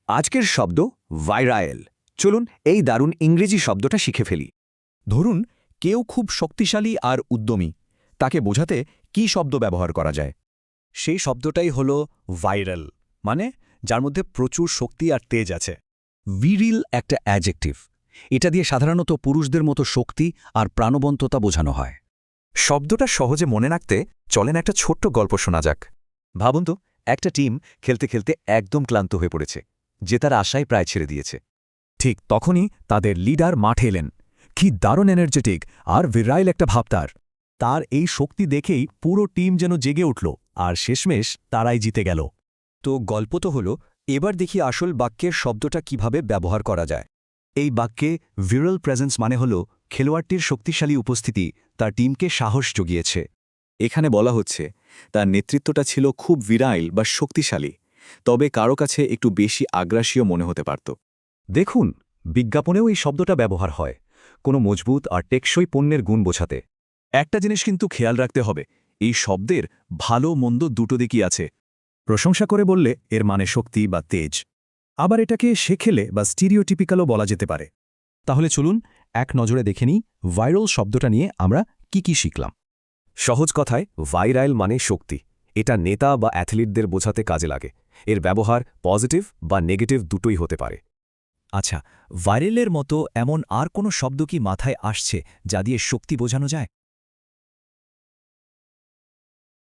আজকের শব্দ ভাইরাল। চলুন এই দারুণ ইংরেজি শব্দটা শিখে ফেলি। ধরুন কেউ খুব শক্তিশালী আর উদ্যমী, তাকে বোঝাতে কী শব্দ ব্যবহার করা যায়? সেই শব্দটাই হল ভাইরাল, মানে যার মধ্যে প্রচুর শক্তি আর তেজ আছে। ভিরিল একটা অ্যাডজেক্টিভ। এটা দিয়ে সাধারণত পুরুষদের মতো শক্তি আর প্রাণবন্ততা বোঝানো হয়। শব্দটা সহজে মনে রাখতে চলেন একটা ছোট্ট গল্প শোনা যাক। ভাবুন তো, একটা টিম খেলতে খেলতে একদম ক্লান্ত হয়ে পড়েছে, জেতার আশায় প্রায় ছেড়ে দিয়েছে। ঠিক তখনই তাদের লিডার মাঠে এলেন। কি দারুণ এনার্জেটিক আর ভিরাইল একটা ভাব তার এই শক্তি দেখেই পুরো টিম যেন জেগে উঠল, আর শেষমেশ তারাই জিতে গেল। তো গল্প তো হলো, এবার দেখি আসল বাক্যের শব্দটা কিভাবে ব্যবহার করা যায়। এই বাক্যে ভিরাল প্রেজেন্স মানে হল খেলোয়াড়টির শক্তিশালী উপস্থিতি তার টিমকে সাহস জুগিয়েছে। এখানে বলা হচ্ছে তার নেতৃত্বটা ছিল খুব ভিরাইল বা শক্তিশালী, তবে কারো কাছে একটু বেশি আগ্রাসীয় মনে হতে পারত। দেখুন, বিজ্ঞাপনেও এই শব্দটা ব্যবহার হয়, কোনো মজবুত আর টেকসই পণ্যের গুণ বোঝাতে। একটা জিনিস কিন্তু খেয়াল রাখতে হবে, এই শব্দের ভালো মন্দ দুটো দিকই আছে। প্রশংসা করে বললে এর মানে শক্তি বা তেজ, আবার এটাকে শেখেলে বা স্টিরিওটিপিক্যালও বলা যেতে পারে। তাহলে চলুন এক নজরে দেখে নিই ভাইরাল শব্দটা নিয়ে আমরা কি শিখলাম। সহজ কথায়, ভাইরাল মানে শক্তি। এটা নেতা বা অ্যাথলিটদের বোঝাতে কাজে লাগে। এর ব্যবহার পজিটিভ বা নেগেটিভ দুটোই হতে পারে। আচ্ছা, ভাইরালের মতো এমন আর কোনো শব্দ কি মাথায় আসছে যা দিয়ে শক্তি বোঝানো যায়?